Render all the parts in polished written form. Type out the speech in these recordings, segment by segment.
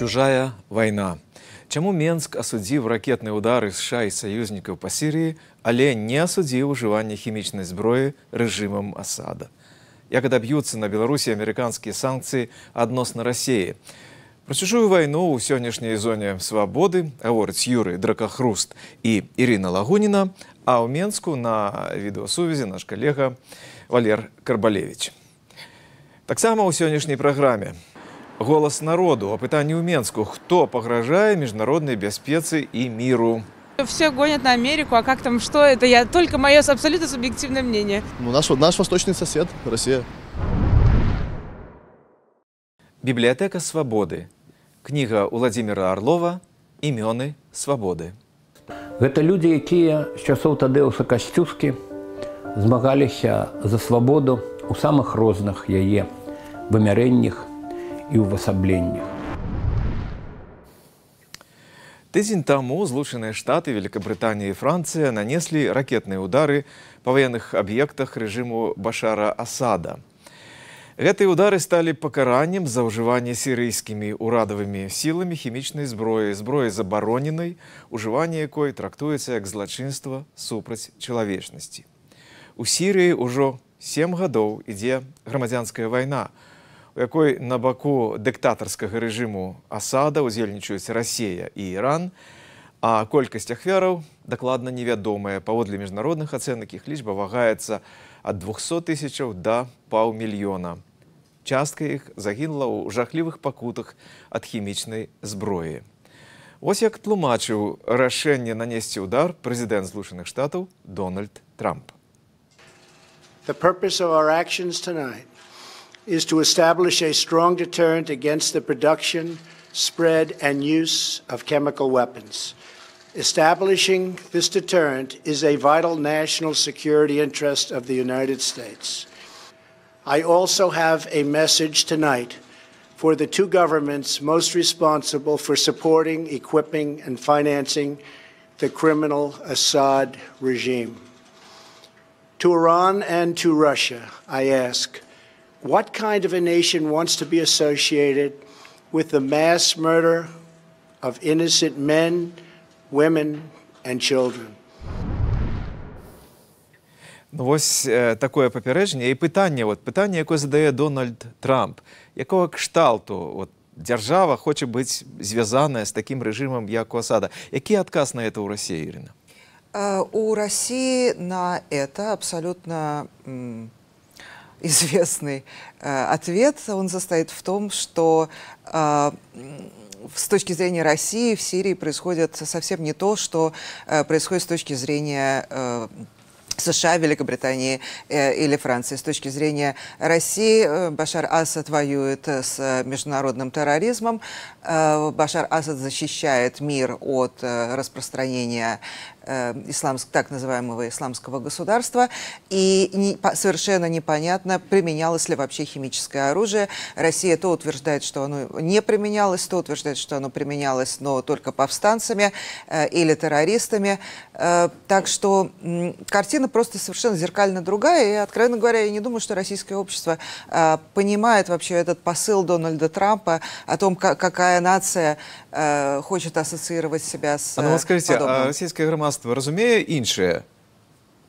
Чужая война. Чаму Менск асудзіў ракетныя ўдары США і саюзнікаў па Сірыі, але не асудзіў ужыванне хімічнай зброі рэжымам Асада? Як адаб'юцца на Беларусі амерыканскія санкцыі адносна Расіі? Пра чужую вайну ў сённяшняй зоне свабоды гаворыць Юрый Дракахруст і Ірына Лагуніна, а ў Менску на відэасувязі наш калега Валер Карбалевич. Таксама ў сённяшняй праграме «Голос народу» о пытанні ў Менску. Хто пагражае міжнароднай бяспецы і міру? Все гонят на Америку, а как там, что это? Только мое абсолютно субъективное мнение. Ну, наш восточный сосед, Россия. Бібліятэка свабоды. Кніга Уладзіміра Арлова «Імёны свабоды». Гэта людзі, якія з часоў Тадэуса Касцюскі змагаліся за свабоду ў самых розных яе вымярэннях і ўвасабленнях. Тыдзень таму Злучаныя Штаты, Великабрытанія і Францыя нанеслі ракетныя ўдары па ваенных аб'ектах рэжыму Башара Асада. Гэтыя ўдары сталі пакараннем за ўжыванне сірыйскімі ўрадавымі сіламі хімічнай зброі, зброі забароненай, ужыванне якой трактуецца як злачынства супраць чалавечнасці. У Сірыі ўжо 7 гадоў ідзе грамадзянская вайна, у якой на баку дыктатарскага рэжыму Асада ўдзельнічаюць Расія і Іран, а колькасць ахвяраў дакладна невядомая. Паводле міжнародных ацэнак іх лічба вагаецца ад 200 тысячаў да паўмільёна. Частка іх загінула ў жахлівых пакутах ад хімічнай зброі. Вось як тлумачыў рашэнне нанесці ўдар прэзідэнт Злучаных Штатаў Дональд Трамп. The purpose of our actions tonight is to establish a strong deterrent against the production, spread, and use of chemical weapons. Establishing this deterrent is a vital national security interest of the United States. I also have a message tonight for the two governments most responsible for supporting, equipping, and financing the criminal Assad regime. To Iran and to Russia, I ask, what kind of a nation wants to be associated with the mass murder of innocent men, women, and children? Ну, вось такое папярэджанне і пытанне, якое задае Дональд Трамп. Якого кшталту дзяржава хоча быць звязаная з такім рэжымам, як у Асада? Які адказ на это ў Расіі, Ірына? У России на это абсолютно известный ответ. Он состоит в том, что с точки зрения России в Сирии происходит совсем не то, что происходит с точки зрения США, Великобритании или Франции. С точки зрения России Башар Асад воюет с международным терроризмом. Башар Асад защищает мир от распространения так называемого исламского государства. И совершенно непонятно, применялось ли вообще химическое оружие. Россия то утверждает, что оно не применялось, то утверждает, что оно применялось, но только повстанцами или террористами. Так что картина просто совершенно зеркально другая. И, откровенно говоря, я не думаю, что российское общество понимает вообще этот посыл Дональда Трампа о том, какая нация хочет ассоциировать себя с подобным. Скажите, а российское громадство разумее іншае?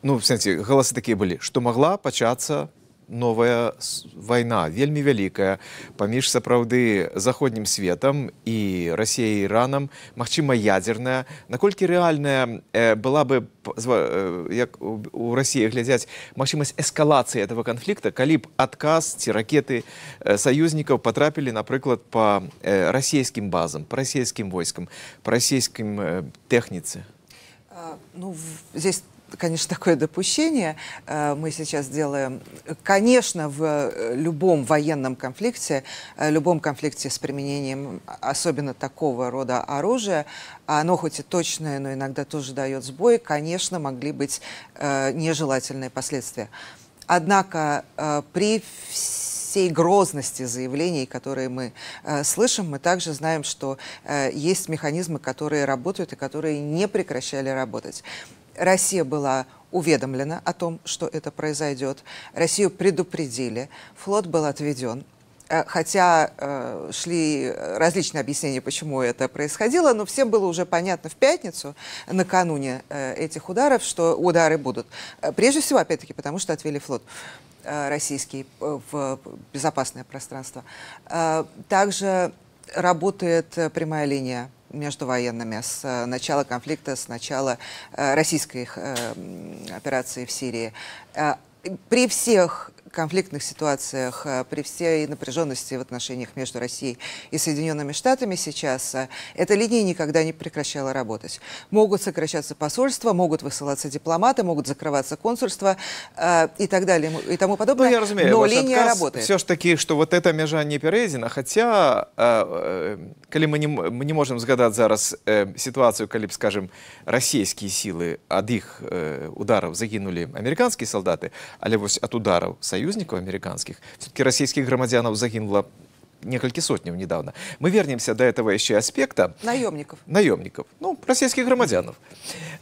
Ну, в сэнсе, галасы такія былі, што магла пачацца новая вайна, вельмі вялікая, паміж сапраўды заходнім светам і Расіяй і Іранам, магчыма, ядзерная. Наколькі рэальная была бы, як у Расіі глядзяць, магчымасць эскалацыі этого канфлікта, калі б адказ ці ракеты саюзнікаў патрапілі, напрыклад, па расійскім базам, па расійскім войскам, па расійскім тэхніцы? Ну, здесь, конечно, такое допущение мы сейчас делаем. Конечно, в любом военном конфликте, любом конфликте с применением особенно такого рода оружия, оно хоть и точное, но иногда тоже дает сбой, конечно, могли быть нежелательные последствия. Однако при всей грозности заявлений, которые мы слышим, мы также знаем, что есть механизмы, которые работают и которые не прекращали работать. Россия была уведомлена о том, что это произойдет. Россию предупредили, флот был отведен. Хотя шли различные объяснения, почему это происходило, но всем было уже понятно в пятницу, накануне этих ударов, что удары будут. Прежде всего, опять-таки, потому что отвели флот российский в безопасное пространство. Также работает прямая линия между военными с начала конфликта, с начала российской операции в Сирии. При всех конфликтных ситуациях, при всей напряженности в отношениях между Россией и Соединенными Штатами сейчас, эта линия никогда не прекращала работать. Могут сокращаться посольства, могут высылаться дипломаты, могут закрываться консульства и так далее, и тому подобное, я разумею, но линия работает. Все ж таки, что вот эта межа не перейдена, хотя, коли мы не можем згадать зараз ситуацию, коли, скажем, российские силы от их ударов загинули американские солдаты, але вось от ударов союзников американских, все-таки российских громадянов загинуло несколько сотен недавно. Мы вернемся до этого еще аспекта. Наемников. Ну, российских громадянов.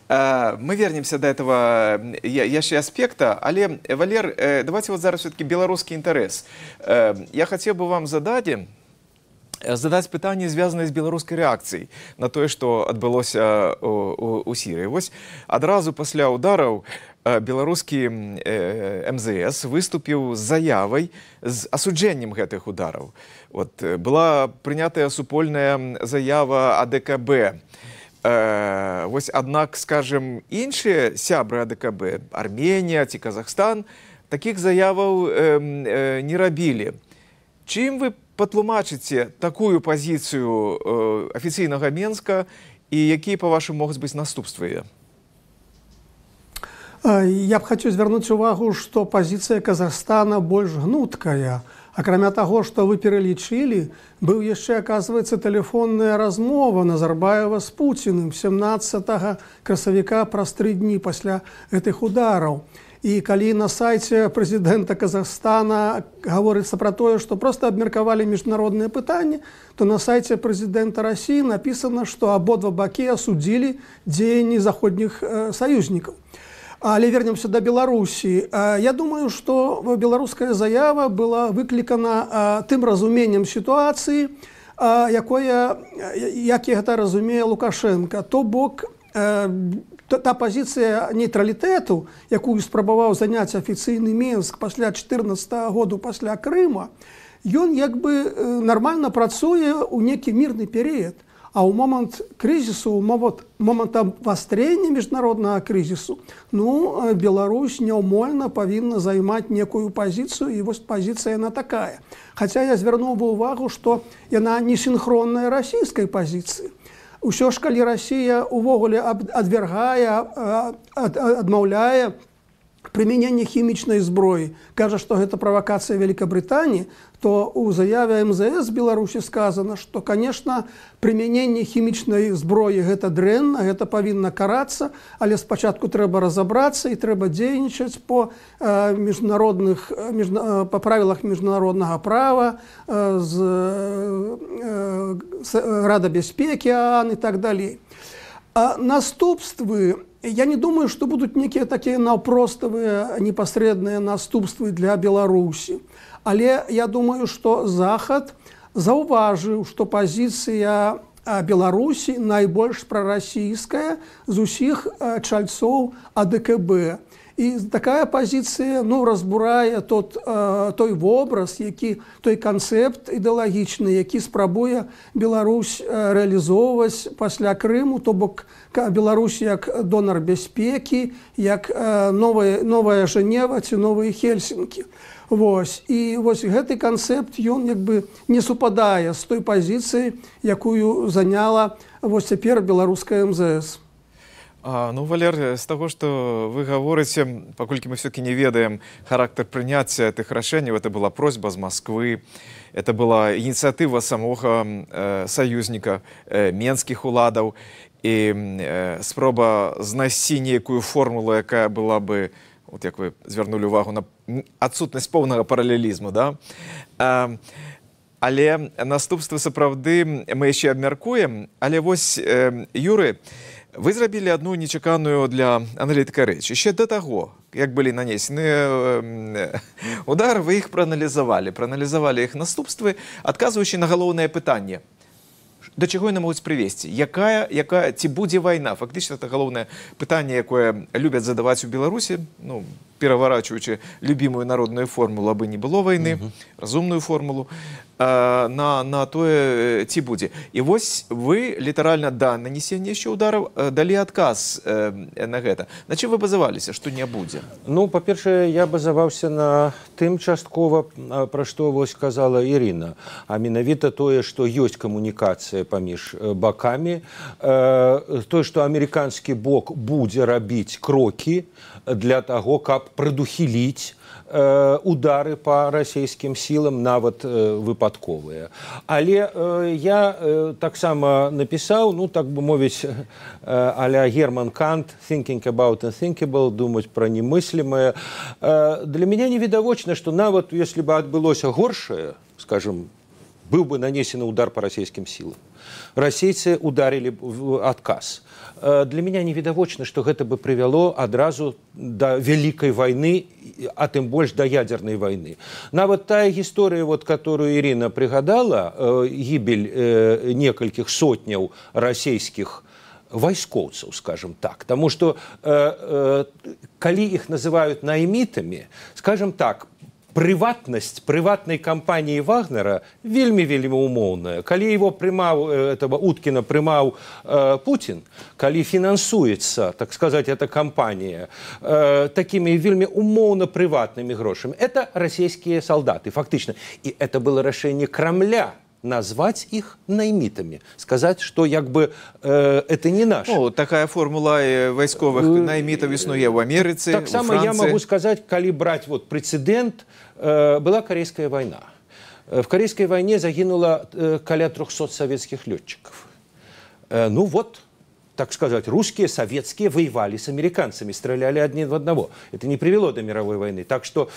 Мы вернемся до этого еще аспекта. Але, Валер, давайте вот зараз все-таки белорусский интерес. Я хотел бы вам задать питание, звязанное с белорусской реакцией на то, что отбылось у Сирии. Вот одразу после ударов белорусский МЗС выступил с заявой, с осуджением этих ударов. Вот, была принята супольная заява АДКБ. Вот, однако, скажем, іншие сябры АДКБ, Армения и Казахстан, таких заявов не робили. Чем вы патлумачыце такую позицию офиційнага Менска и якія, по-вашаму, могуць быць наступствы? Я б хочу звярнуць увагу, што пазіцыя Казахстана больш гнуткая. Акрамя таго, што вы пералічылі, быў яшчэ, аказваецца, тэлефонная размова Назарбаева з Пуціным 17 красавіка праз 3 дні пасля гэтых удараў. І калі на сайце прэзідэнта Казахстана гаворыцца пра тое, што проста абмеркавалі міжнародныя пытанні, то на сайце прэзідэнта Расіі напісана, што абодва бакі асудзілі дзеянні заходніх саюзнікаў. Але вернемся до Беларусі. Я думаю, што беларуская заява была выклікана тым разуменнем сітуацыі, як гэта разумее Лукашенко. То бок, та пазіцыя нейтралітэту, якую спрабаваў заняць афіцыйны Менск пасля 14 году пасля Крыма, ён як бы нармальна працуе ў некі мірны перыяд. А ў момант крызісу, ў момант абвастрэння міжнароднага крызісу, Беларусь няўмольна павінна займаць некую пазіцыю, і вось пазіцыя яна такая. Хаця я звярнуў бы ўвагу, што яна не сінхронная расійскай пазіцыі. Усё ж, калі Расія ўвогуле адмаўляе прымяненне хімічнай зброі, кажа, што гэта правакацыя Великабрытаніі, то у заяве МЗС Беларусі сказано, што, конечно, прымяненне хімічнай зброі гэта дрэнна, гэта павінна карацца, але спачатку трэба разабрацца і трэба дзейнічаць по правілах міжнароднага права, з Рада бяспекі ААН і так далей. Наступствы, я не думаю, што будуць некія такія наўпроставыя непасрэдныя наступствы для Беларусі. Але я думаю, што Захад заўважыў, што пазіцыя Беларусі найбольш прарасійская з усіх чальцоў АДКБ. І такая пазіцыя разбурае той вобраз, той канцэпт ідэалагічны, які спрабуе Беларусь рэалізоўваць пасля Крыму, то бок Беларусь як донар бяспекі, як новая Жэнева ці новыя Хельсінкі. І вось гэты канцэпт, ён як бы не супадае з той пазіцыі, якую заняла цяпер беларуская МЗС. Валер, з таго, што вы гаворыце, паколькі мы все-таки не ведаем характар прыняцця гэтых рашэнняў, это была просьба з Москвы, это была ініцыятыва самога саюзніка менскіх уладаў і спроба знайсці нейкую формулу, якая была бы, от як вы звярнулі увагу на адсутнасць поўнага паралелізму, да? Але наступствы сапраўды мы яшчэ абмяркуем. Але вось, Юры, Вы зрабілі одну нечаканую для аналітыка рэч. Яшчэ да таго, як былі нанесены удары, вы іх прааналізавалі іх наступствы, адказваючы на галоўнае пытанне. Да чаго яны могуць прывесці? Ці будзе вайна? Фактычна, это галоўнае пытанне, якое любяць задаваць у Беларусі, ну, пераварачваючы любімую народную формулу, абы не было вайны, разумную формулу, на тое, ці будзе. І вось вы літаральна да нанесення яшчэ удараў далі адказ на гэта. На чым вы базаваліся, што не будзе? Ну, па-першае, я базаваўся на тым часткова, пра што вось казала Ірына, а менавіта тое, што ёсць камунікацыя паміж бакамі, тое, што амерыканскі бок будзе рабіць крокі для таго, каб прадухіліць удары па расійскім сілам, нават выпадковыя. Але я таксама напісаў, ну, так бы мовіць, а-ля Герман Кант, thinking about unthinkable, думаць пра немыслімае. Для меня невідавочна, што нават, если бы адбылося горшае, скажем, быў бы нанесены удар па расійскім сілам, расейцы ударили в адказ. Для меня невідавочна, што гэта бы прывяло адразу да вялікай вайны, а тым больш да ядзернай вайны. Нават тая гісторыя, вот, которую Ірына прыгадала, гібель некалькіх сотняў расійскіх вайскоўцаў, скажем так. Таму што калі іх называюць наймітамі, скажем так, прыватнасць прыватнай кампаніі Вагнера вельмі-вельмі умоўная. Калі его Уткіна прымаў Путін, калі фінансуецца, так сказать, эта кампанія такімі вельмі умоўна прыватнымі грошамі, это расійскія салдаты, фактычна. І это было рашэнне Крамля назвать их наймитами, сказать, что як бы это не наш. Ну, такая формула войсковых наймитов існуе в Америце, так само я могу сказать, коли брать вот прецедент, была Корейская война. В Корейской войне загинуло каля 300 советских летчиков. Ну вот, так сказать, русские, советские воевали с американцами, стреляли один в одного. Это не привело до мировой войны. Так что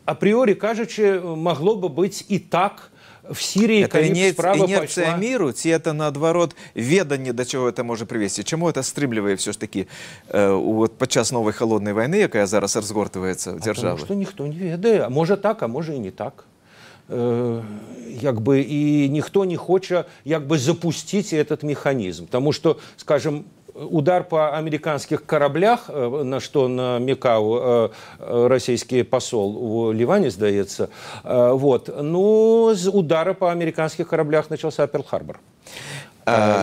априори, кажучи, могло бы быть и так. В Сирии, это инерция миру, ці это наоборот ведание, до чего это может привести? Чему это стрымлівае все ж таки вот подчас новой холодной войны, якая зараз разгортывается в державе? Потому что никто не ведае. А может так, а может и не так. Як бы и никто не хочет як бы запустить этот механизм. Потому что, скажем, удар по американских кораблях, на что намекал российский посол в Ливане, сдается, вот, ну, с удара по американских кораблях начался Перл-Харбор.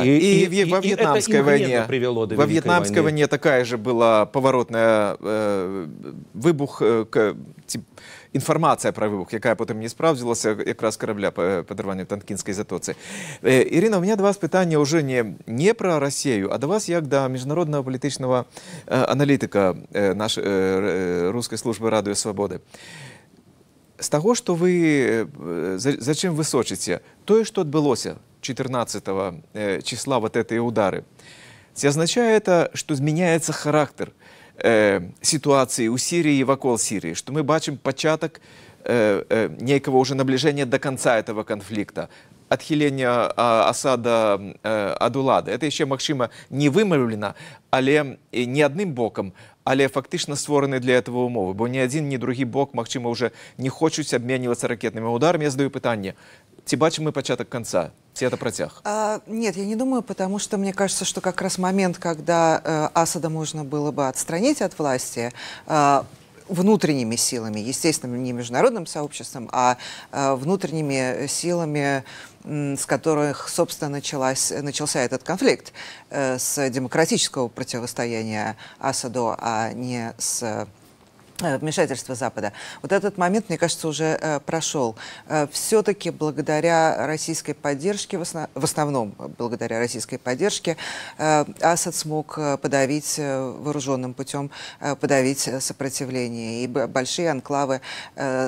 И во Вьетнамской войне такая же была поворотная выбух, інфармацыя пра выбух, якая потым не спраўдзілася якраз карабля па падарванню в Танкінскай затоцы. Ірына, у меня да вас пытанне ўжо не пра Расію, а да вас як да міжнароднага палітычнага аналітыка рускай службы радыё Свабоды. З таго, што вы, за чым вы сочыце, тое, што адбылося 14 числа, вот эти удары, ці означае это, што змяняецца характар ситуации у Сирии и вокруг Сирии, что мы бачим початок некого уже наближения до конца этого конфликта, отхиления Асада от улады. Это еще, магчыма, не вымовлено, але не одним боком, але фактично створаны для этого умовы, бо ни один, ни другі бок, магчыма, уже не хочуць обмениваться ракетными ударами. Я задаю пытанне, ці бачим мы початок конца? Это протяг? Нет, я не думаю, потому что мне кажется, что как раз момент, когда Асада можно было бы отстранить от власти внутренними силами, естественно, не международным сообществом, а внутренними силами, с которых, собственно, начался этот конфликт, с демократического противостояния Асаду, а не с вмешательства Запада. Вот этот момент, мне кажется, уже прошел. Все-таки благодаря российской поддержке, в основном благодаря российской поддержке, Асад смог подавить вооруженным путем, подавить сопротивление. И большие анклавы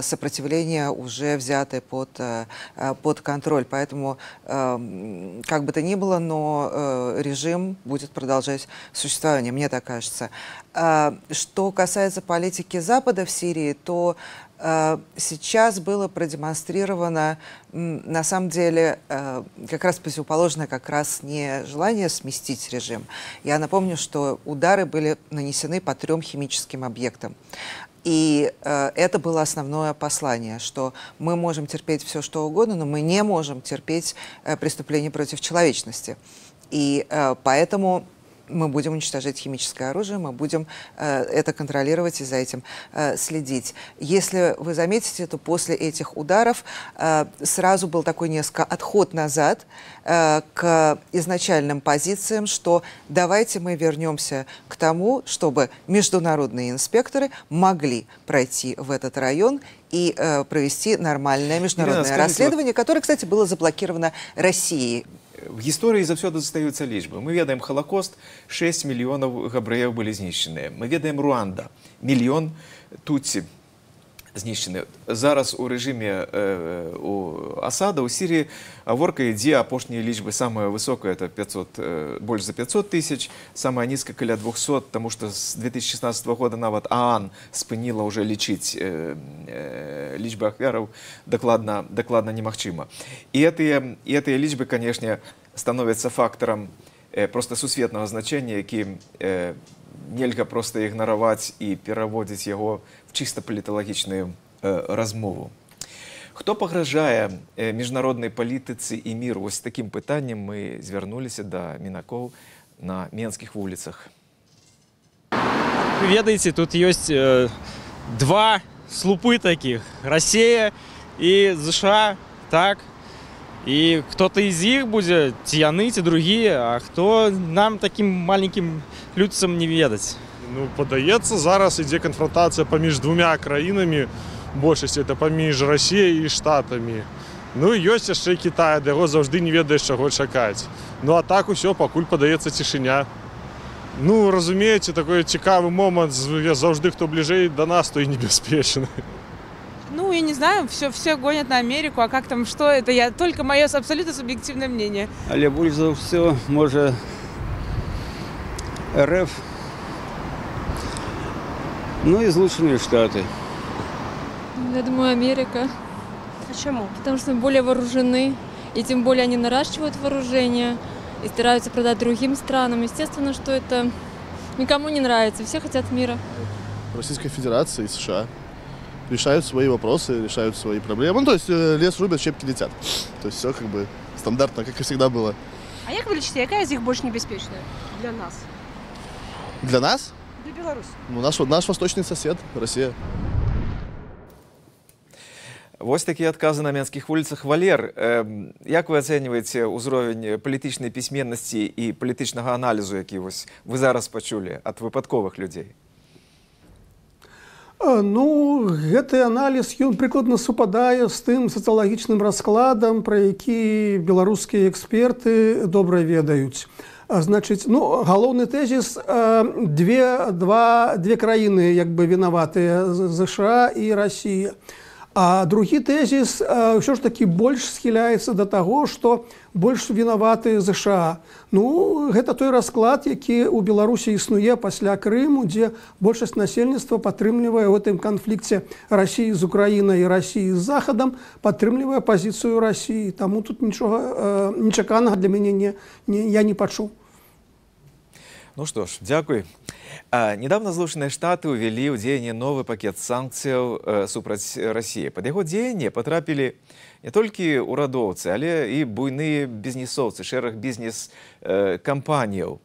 сопротивления уже взяты под контроль. Поэтому, как бы то ни было, но режим будет продолжать существование, мне так кажется. Что касается политики политики Запада в Сирии, то сейчас было продемонстрировано, на самом деле, как раз противоположное, как раз не желание сместить режим. Я напомню, что удары были нанесены по 3 химическим объектам. И это было основное послание, что мы можем терпеть все, что угодно, но мы не можем терпеть преступления против человечности. И поэтому мы будем уничтожать химическое оружие, мы будем это контролировать и за этим следить. Если вы заметите, то после этих ударов сразу был такой несколько отход назад к изначальным позициям, что давайте мы вернемся к тому, чтобы международные инспекторы могли пройти в этот район и провести нормальное международное расследование, которое, кстати, было заблокировано Россией. В гісторыі заўсёды застаюцца лічбы. Мы ведаем Холокост, 6 мільёнаў габрэяў былі знішчаныя. Мы ведаем Руанда, 1 мільён Тутсі знішчаны. Зараз у рэжыме у Асада, у Сіріі гаворка ідзе, апошнія лічбы, самая высокая, это 500, больш за 500 тысяч, самая нізкая каля 200, таму што з 2016 года нават ААН спыніла ўжо лічыць лічбы ахвяраў дакладна немагчыма. І гэтыя лічбы, канешне, становяцца фактарам проста сусветнага значэння, які нельга проста ігнараваць і пераводзіць яго в чыста паліталагічную размову. Хто пагражае міжнароднай палітыцы і міру? Вось такім пытаннем мы звярнуліся да мінакоў на менскіх вуліцах. Вы ведаеце, тут ёсць 2 слупы таких: Россия и США, так? И кто-то из них будет, ці яны, ці другие, а кто нам таким маленьким людцам не ведаць? Ну, падаецца, зараз ідзе канфронтацыя паміж 2 краінамі, большасць это паміж Расіяй і Штатамі. Ну і ёсць яшчэ Кітай, ад яго заўжды не ведаеш, чаго чакаць. Ну а так усё, пакуль падаецца цішыня. Ну, разумееце, такой цікавы момант, заўжды хто бліжэй да нас, то і небяспечны. Ну, я не знаю, все гонят на Америку, а как там, что это? Только мое абсолютно субъективное мнение. Але больш за ўсё, можа, РФ, ну и Злученные Штаты. Я думаю, Америка. Почему? Потому что мы более вооружены, и тем более они наращивают вооружение и стараются продать другим странам. Естественно, что это никому не нравится, все хотят мира. Российская Федерация и США решают свои вопросы, решают свои проблемы. Ну, то есть лес рубят, щепки летят. То есть все как бы стандартно, как и всегда было. А як ви лічите, яка з них больше небезпечная для нас? Для нас? Для Беларуси. Ну, наш восточный сосед, Россия. Вось такія адказы на менскіх вуліцах. Валер, як вы ацэньваеце ўзровень палітычнай пісьменнасці і палітычнага аналізу, які вось вы зараз пачулі ад выпадковых людзей? Ну, гэты аналіз, ён прыкладна супадае з тым сацыялагічным раскладам, пра які беларускія эксперты добра ведаюць. Значыць, ну, галоўны тэзіс, две краіны як бы вінаватыя, США і Расія. А другі тэзіс ўсё ж такі больш схіляецца да таго, што больш вінаваты США. Ну, гэта той расклад, які ў Беларусі існуе пасля Крыму, дзе большасць насельніцтва падтрымлівае ў гэтым канфлікце Расіі з Украінай і Расіі з Захадам, падтрымлівае пазіцыю Расіі. Таму тут нічога нечаканага для мяне я не пачуў. Ну что ж, дзякуй. Недавно Злучаныя Штаты увялі ў дзеянне новы пакет санкцыяў супраць Расіі. Пад яго дзеянне патрапілі не толькі урадоўцы, але і буйныя бізнесоўцы, шэраг бізнес-кампаніяў.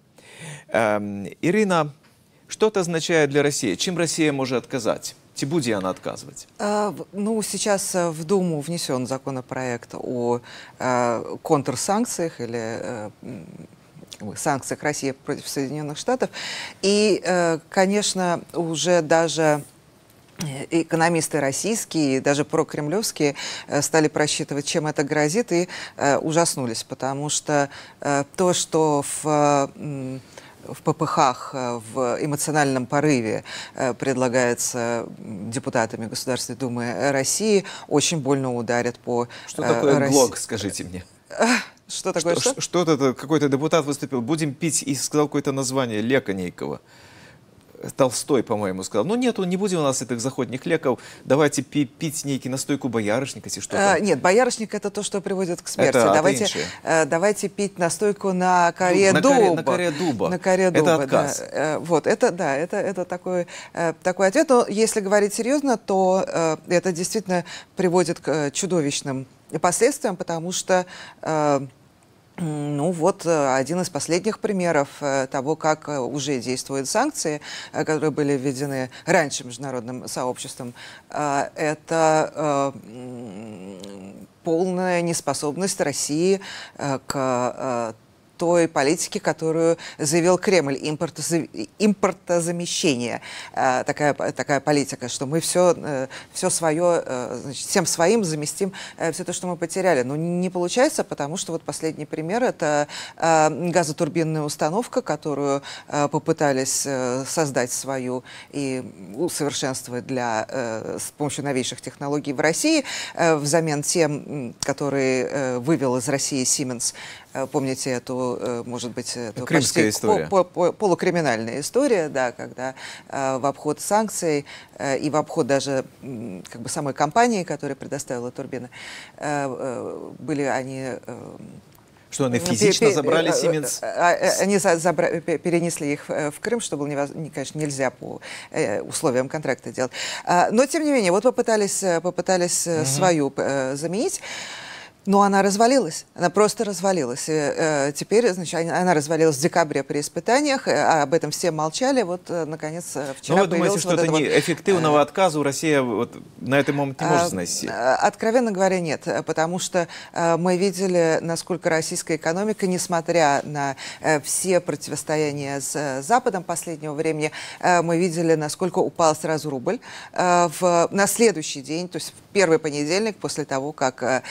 Ирина, что это означает для России? Чем Россия может отказать? Ці будзе она отказывать? Ну, сейчас в Думу внесен законопроект о контрсанкциях или санкциях России против Соединенных Штатов. И, конечно, уже даже экономисты российские, даже прокремлевские стали просчитывать, чем это грозит, и ужаснулись, потому что то, что в попыхах, в эмоциональном порыве предлагается депутатами Государственной Думы России, очень больно ударит по Что такое ГЛОК, скажите мне? Что такое что? Что-то какой-то депутат выступил, будем пить, и сказал какое-то название Лека Нейкова. Толстой, по-моему, сказал, ну нету, не будет у нас этих заходних леков, давайте пить некий настойку боярышника, если что-то. Нет, боярышник — это то, что приводит к смерти. Давайте пить настойку на коре дуба. На коре дуба. На коре дуба, это отказ. Да. Вот, это такой ответ. Но если говорить серьезно, то это действительно приводит к чудовищным последствиям, потому что ну вот один из последних примеров того, как уже действуют санкции, которые были введены раньше международным сообществом, это полная неспособность России к той политики, которую заявил Кремль, импортозамещение. Такая политика, что мы все свое, значит, всем своим заместим все то, что мы потеряли. Но не получается, потому что вот последний пример — это газотурбинная установка, которую попытались создать свою и усовершенствовать с помощью новейших технологий в России, взамен тем, которые вывел из России Siemens. Помните эту, может быть, эту крымская история. Полукриминальная история, да, когда в обход санкций и в обход даже как бы самой компании, которая предоставила турбины, были они... Что, они физично забрали Siemens? Они перенесли их в Крым, что было, конечно, нельзя по условиям контракта делать. Но, тем не менее, вот попытались свою заменить. Но она развалилась, она просто развалилась. И, теперь, значит, она развалилась в декабре при испытаниях, а об этом все молчали. Вот, наконец, вчера вы думаете, что это не эффективного отказа Россия вот на этом моменте не может сносить? Откровенно говоря, нет. Потому что мы видели, насколько российская экономика, несмотря на все противостояния с Западом последнего времени, мы видели, насколько упал сразу рубль. На следующий день, то есть в первый понедельник после того, как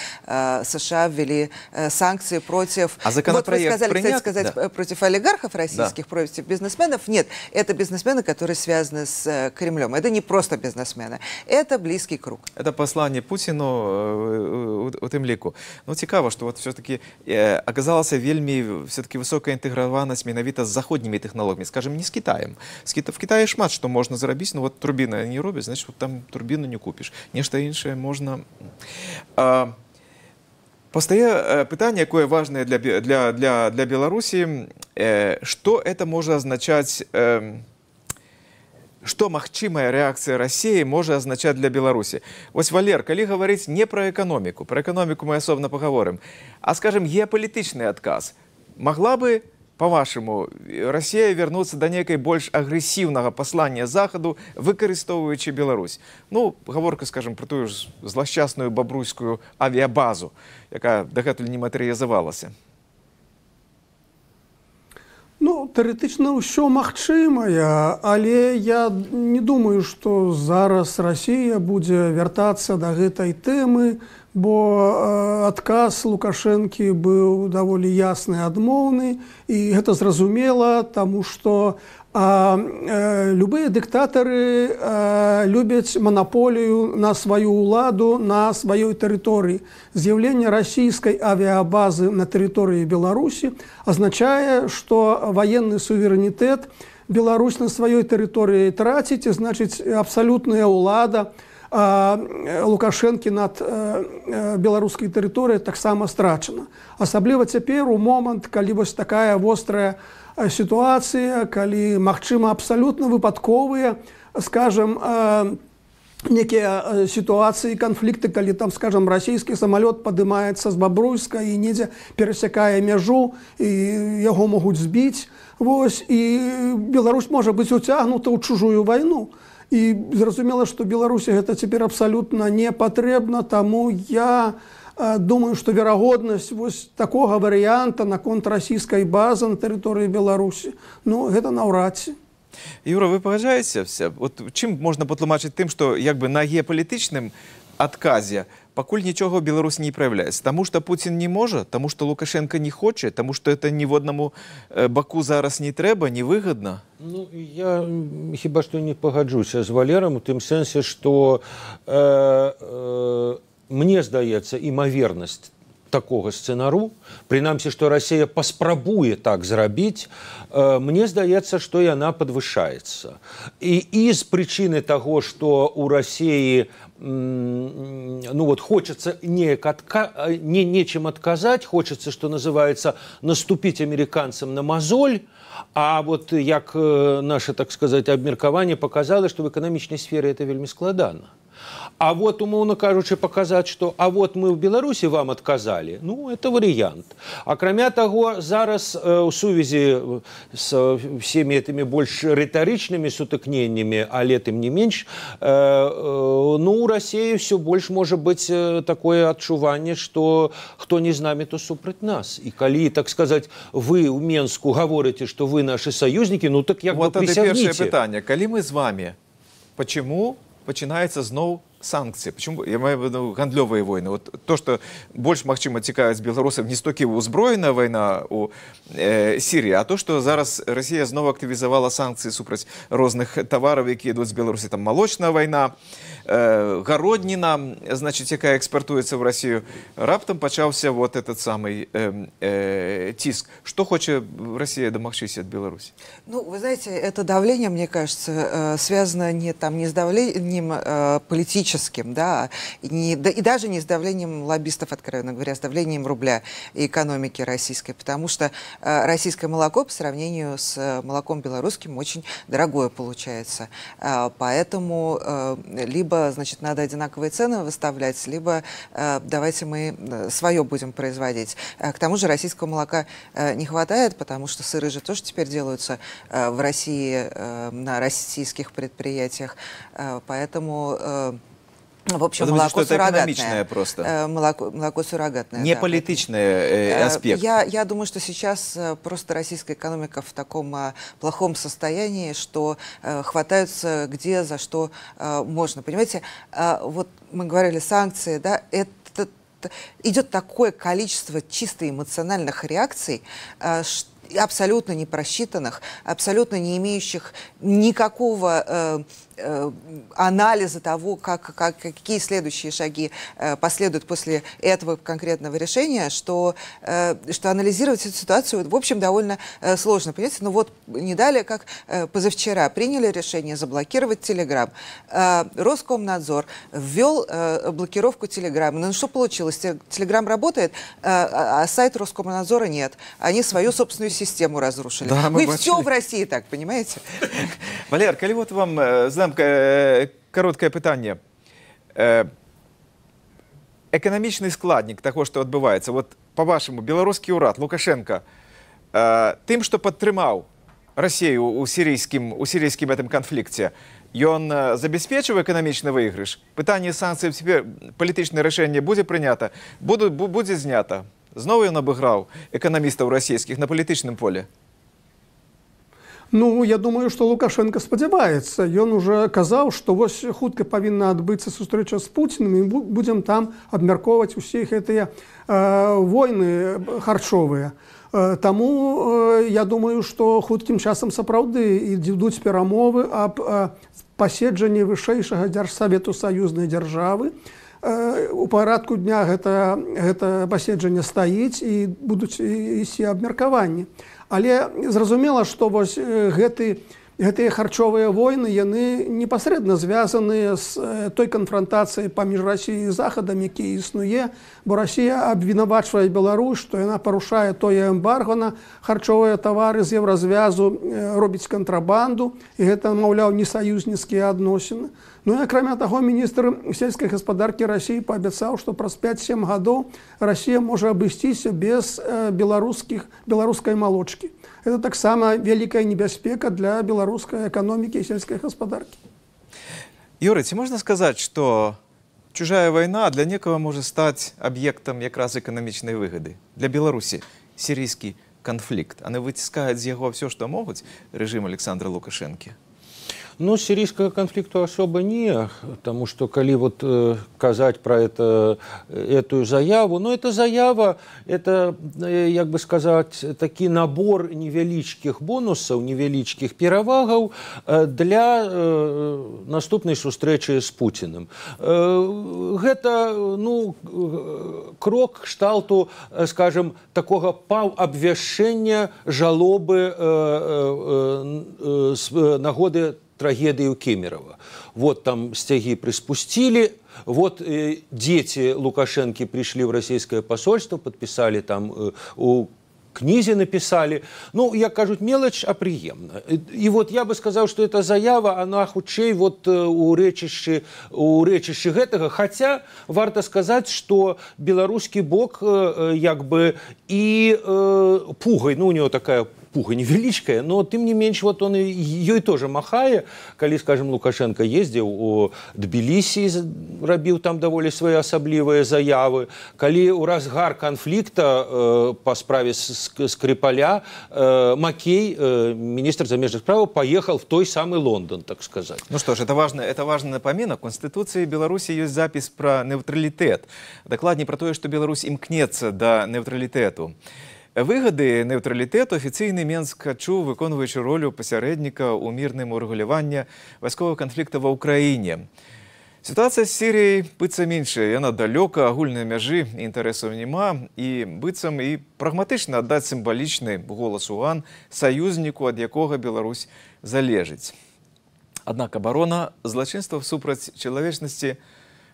США ввели санкции против... А законопроект вот вы сказали, да. Против олигархов российских, да. Против бизнесменов. Нет, это бизнесмены, которые связаны с Кремлем. Это не просто бизнесмены, это близкий круг. Это послание Путину у тым ліку. Ну, цікаво, что вот все-таки оказалась вельми все-таки высокая интегрованность менавіта с заходними технологиями, скажем, не с Китаем. В Китае шмат, что можно заробить, но вот турбины не робят, значит, вот там турбину не купишь. Нечто іншае можно... Постає питання, яке важне для Білорусі, що це може означати, что магчимая реакция России может означать для Беларуси. Ось, Валер, коли говорить не про экономику мы особенно поговорим, а, скажем, геополитичный отказ, могла бы, по-вашему, Россия вернуться до некой больш агрессивного послания Заходу, выкарыстовуючи Беларусь? Ну, гаворка, скажем, про ту ж злосчастную бабруйскую авиабазу, яка дагэтуль не матэрыялізавалася. Ну, тэарэтычна ўсё магчымае, але я не думаю, што зараз Расія будзе вяртацца да гэтай тэмы, бо адказ Лукашэнкі быў даволі ясны, адмоўны, і гэта зразумела, таму што любыя дыктатары любяць манаполію на сваю ўладу на сваёй тэрыторыі. З'яўленне расійскай авіабазы на тэрыторыі Беларусі азначае, што ваенны суверэнітэт Беларусь на сваёй тэрыторыі траціць, значыць, абсалютная ўлада Лукашэнкі над беларускай тэрыторыяй таксама страчана. Асабліва цяпер у момант, калі вось такая вострая ситуация, калі, магчыма, абсолютно выпадковые, скажем, некие ситуации, конфликты, калі там, скажем, российский самолет поднимается с Бобруйска и недзе пересекая мяжу, и его могут сбить, вось, и Беларусь может быть уцягнута ў чужую войну. И зразумела, что Беларусі это теперь абсолютно не патрэбна, таму я думаю, что верагоднасць вось такого варианта наконт расійскай базы на тэрыторыі Беларусі, ну, гэта наўрад ці. Юра, вы пагаджаецеся? Вот чым можна патлумачыць тым, што як бы на геапалітычным адказе пакуль нічога ў Беларусі не праяўляецца? Таму што Пуцін не можа, таму што Лукашенко не хоча, таму што это ні в однаму баку зараз не трэба, невыгадна? Ну, я хіба што не пагаджуся з Валерам у тым сэнсе, што мне здаецца, імавернасць такога сцэнару, прынамсі, што Расія паспрабуе так зрабіць, мне здаецца, што яна падвышаецца. І з прычыны таго, што ў Расіі хочется нечем отказать, хочется, что называется, наступить американцам на мозоль, а вот як наше, так сказать, абмеркаванне показало, что в эканамічнай сфере это вельмі складана. А вот, умоўна кажучы, показать, что а вот мы в Беларуси вам отказали, это вариант. Акрамя того, зараз у сувязі с всеми этими больш рытарычнымі сутыкненнями, але тым не менш, у России все больш может быть такое адчуванне, что кто не з нами, то супраць нас. И калі, так сказать, вы в Менску говорите, что вы наши союзники, так як бы присягните. Вот это первое питание. Калі мы з вами, почему пачынаецца зноў санкцыі? Почему? Я маю в виду гандлёвыя войны. Вот то, что больш, магчыма, цікавіць беларусаў не столькі ўзброеная вайна у Сірыі, а то, что зараз Расія зноў актывізавала санкцыі супраць розных тавараў, якія ідуць з Беларусі. Там молочная вайна, гародніна, значит, якая экспартуецца в Россию. Раптам пачаўся вот этот самый тиск. Что хочет Россия домагчыся от Беларуси? Вы знаете, это давление, мне кажется, связано не с давлением политическим, да, и даже не с давлением лоббистов, откровенно говоря, с давлением рубля и экономики российской, потому что российское молоко по сравнению с молоком белорусским очень дорогое получается. Поэтому либо, значит, надо одинаковые цены выставлять, либо давайте мы свое будем производить. К тому же российского молока не хватает, потому что сыры же тоже теперь делаются в России на российских предприятиях. Поэтому... В общем, молоко суррогатное. Просто. Молоко суррогатное. Не политичный аспект. Я думаю, что сейчас просто российская экономика в таком плохом состоянии, что хватаются где за что можно. Понимаете, вот мы говорили санкции, да, это идет такое количество чисто эмоциональных реакций, абсолютно не просчитанных, абсолютно не имеющих никакого анализа того, какие следующие шаги последуют после этого конкретного решения, что анализировать эту ситуацию, в общем, довольно сложно. Понимаете, вот не далее, как позавчера приняли решение заблокировать Телеграм. Роскомнадзор ввел блокировку Телеграма. Что получилось? Телеграм работает, а сайт Роскомнадзора нет. Они свою собственную систему разрушили. Да, мы все в России так, понимаете? Валер, калі вот вам задам короткое пытанне. Эканамічны складнік таго, што адбываецца. Вот, по-вашаму, беларускі ўрад Лукашенко тым, што падтрымаў Расію у сірійскім этом канфлікце, ён забяспечыў эканамічны выйгрыш? Пытанне санкцый, цяпер палітычнае рашэнне будзе прынята, будзе знята. Зноў ён абыграў эканамістаў расійскіх на палітычным поле? Я думаю, что Лукашенко спадзяваецца. Ён уже казаў, што вось хутка павінна адбыцца сустрэча з Пуцінам, і будзем там абмяркоўваць усе гэтыя войны харчовыя. Таму я думаю, што хуткім часам сапраўды ідуць перамовы аб паседжанні вышэйшага дзяржсавету саюзнай дзяржавы. У парадку дня гэта паседжанне стаіць і будуць ісці абмеркаванні. Але зразумела, што вось гэтыя харчовыя войны, яны непасрэдна звязаныя з той канфрантацыяй паміж Расіяй і Захадам, які існуе, бо Расія абвінавачвае Беларусь, што яна парушае тое эмбарго на харчовыя тавары з еўразвязу, робіць кантрабанду, і гэта, маўляў, не саюзніцкія адносіны. І акрамя таго, міністр сельскай гаспадаркі Расіі паабяцаў, што праз 5-7 гадоў Расія можа абысціся без беларускай малочкі. Это таксама вялікая небяспека для беларускай эканомікі і сельскай гаспадаркі. Юрый, ці можна сказаць, што чужая вайна для некага можа стаць аб'ектам якраз эканамічнай выгады? Для Беларусі сірійскі канфлікт. Яны выціскаюць з яго ўсё, што могуць, рэжым Александра Лукашэнкі? Ну, сирийского конфликта особо не, потому что, коли вот казать про эту заяву, ну, эта заява, это, як бы сказать, таки набор невеличких бонусов, невеличких перавагаў для наступной сустрэчы с Путиным. Гэта, ну, крок кшталту, скажем, такого паўабвяшчэння жалобы с нагоды трагедии у Кемерово. Вот там стяги приспустили, вот дети Лукашенко пришли в российское посольство, подписали там у кнізе написали. Ну, як кажуть, мелочь, а приемно. И вот я бы сказал, что эта заява, она хутчэй вот у рэчышчы гэтага. Хотя, варто сказать, что белорусский бок як бы и пугай, ну, у него такая пуга невеличкая, но тым не менш вот он ёй тоже махае, калі, скажем, Лукашенко ездзіў у Тбілісі, рабіў там даволі своеасаблівыя заявы, калі ў разгар канфлікта по справе Скрипаля Макей, министр замежных справ, поехал в той самый Лондон, так сказать. Ну что ж, это важный напомин. В Конституции Беларуси есть запись про нейтралитет. Докладней про то, что Беларусь имкнется до нейтралитету. Вигоди нейтралітету офіційний Мінськ адчув, виконуючи роль посередника у мирному урегулюванні військового конфлікту в Україні. Ситуація з Сирією быццам іншая, яна далёка, агульнай мяжы інтарэсаў няма, і быццам і прагматычна аддаць сімвалічны голас УАН саюзніку, ад якога Беларусь залежыць. Аднак абарона злачынстваў супраць чалавечнасці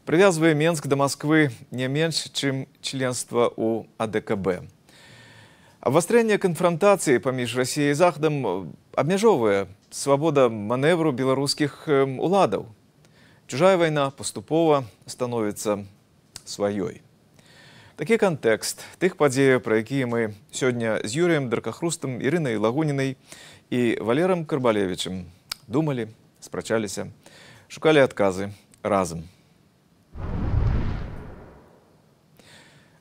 прывязвае Мінск да Масквы не менш, чым членства ў АДКБ. Абвастрэнне канфрантацыі паміж Расіяй і Захадам абмяжоўвае свабода маневру беларускіх уладаў. Чужая вайна паступова становіцца сваёй. Такі кантэкст тых падзеяў, пра якія мы сёння з Юрыем Даркахрустам, Ірынай Лагунінай і Валерам Карбалевічам думалі, спрачаліся, шукалі адказы разам.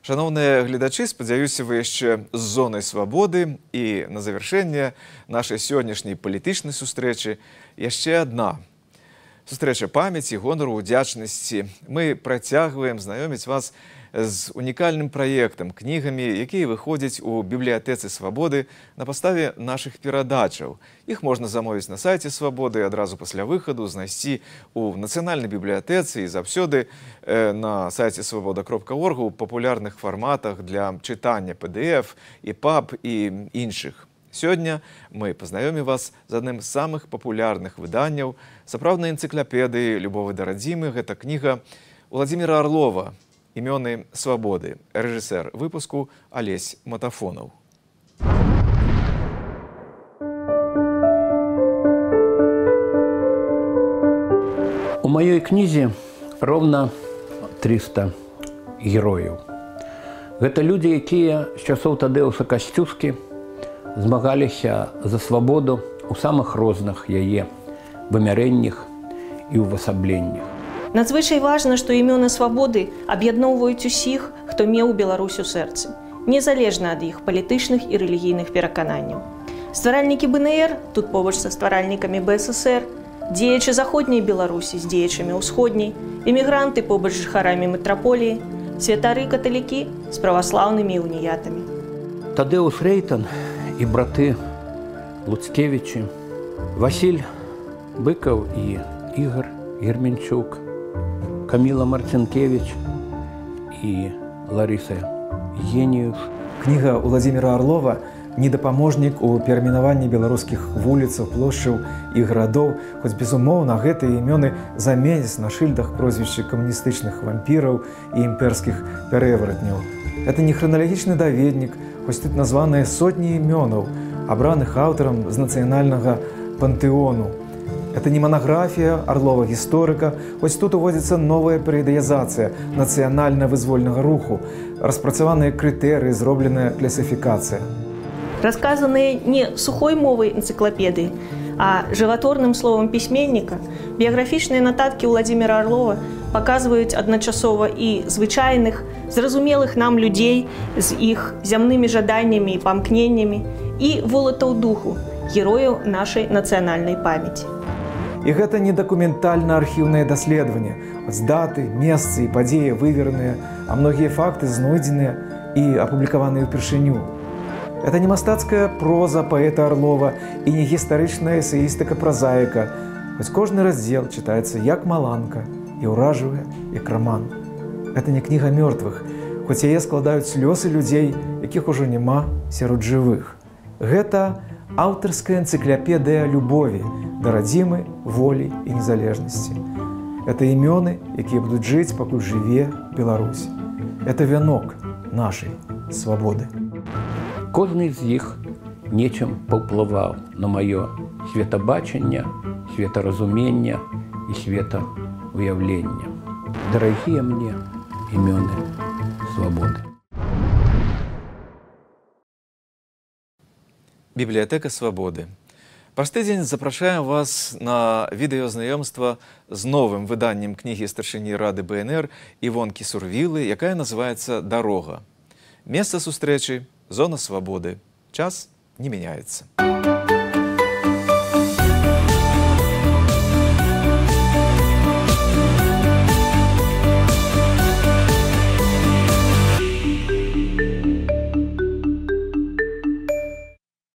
Шановныя гледачы, спадзяюся, вы яшчэ з зонай свабоды, і на завяршэнне нашай сённяшняй палітычнай сустрэчы яшчэ адна. Сустрэча памяці, гонару, удзячнасці. Мы працягваем знаёміць вас з унікальным праектам, кнігамі, якія выходзяць у бібліятэцы Свабоды на падставе нашых перадачаў. Іх можна замовіць на сайце Свабоды, адразу пасля выхаду знайсці у нацыянальнай бібліятэцы і заўсёды на сайце свабода.орг у папулярных фарматах для чытання PDF, EPUB і іншых. Сёння мы пазнаёмім вас з адным з самых папулярных выданняў сапраўднай энцыклапедыі Любовы да радзімы. Гэта кніга Владзіміра Арлова «Імёны свабоды». Рэжысэр выпуску Алесь Матафонаў. У маёй кнізе ровно 300 герояў. Гэта людзі, якія з часоў Тадэуса Касцюскі змагаліся за свабоду ў самых розных яе вымярэннях і ўвасабленнях. Надзвычай важна, што імёны свабоды аб'ядноўваюць усіх, хто меў Беларусь у сэрцы, незалежна ад іх палітычных і рэлігійных перакананняў. Стваральнікі БНР, тут побач са стваральнікамі БССР, дзеячы заходняй Беларусі з дзеячамі ўсходняй, эмігранты побач з жыхарамі метраполіі, святары-каталікі з праваслаўнымі уніятамі. Тадэус Рейтан і браты Луцкевічы, Васіль Быкаў і Ігор Герменчук, Каміла Марцінкевич і Ларіса Геніус. Кніга Владзіміра Арлова недапаможнік у перайменаванні беларускіх вуліцаў, плошчаў і гарадоў, хоць, безумоўна, гэтыя імёны заменяць на шыльдах прозвішчы камуністычных вампіраў і імперскіх пераваратняў. Это не храналагічны даведнік, хоць тут названыя сотні імёнаў, абраных аўтарам з нацыянальнага пантэону. Это не монографія Арлова-гісторыка, хоць тут уводзіцца новая перыядызацыя нацыянальна-вызвольнага руху, распрацаваныя крытэрыі, зробленая класіфікацыя. Расказаныя не сухой мовай энцыклапедыі, а жыватворным словам пісьменніка, біяграфічныя нататкі Владзіміра Арлова паказваюць адначасова і звычайных, зразумелых нам людзей з іх зямнымі жаданнямі і памкненнямі, і волатаў духу, герояў нашай нацыянальнай памяці. І гэта не дакументальна-архіўнае даследаванне. З даты, месцы і падзеі вывераныя, а многія факты знойдзеныя і апублікаваныя ўпершыню. Это не мастацкая проза паэта Орлова і не гістарычная эсеістыка-празаіка, хоць кожны раздзел чытаецца як маланка і ўражвае, як раман. Это не кніга мёртвых, хоць яе складаюць слёзы людзей, якіх ужо няма сярод жывых. Гэта аўтарская энцыклапедыя любові да радзімы, волі і незалежнасці. Это імёны, якія будуць жыць, пакуль жыве Беларусь. Это вянок нашай свабоды. Кожны з іх нечым паўплываў на маё светабачанне, светаразуменне і светаўяўленне. Дарагія мне імёны свабоды. Бібліятэка свабоды. Праз тыдзень запрашаем вас на відэазнаёмства з новым выданнем кнігі старшыні Рады БНР Івонкі Сурвілы, якая называецца «Дарога». Месца сустрэчы – зона свабоды. Час не меняется.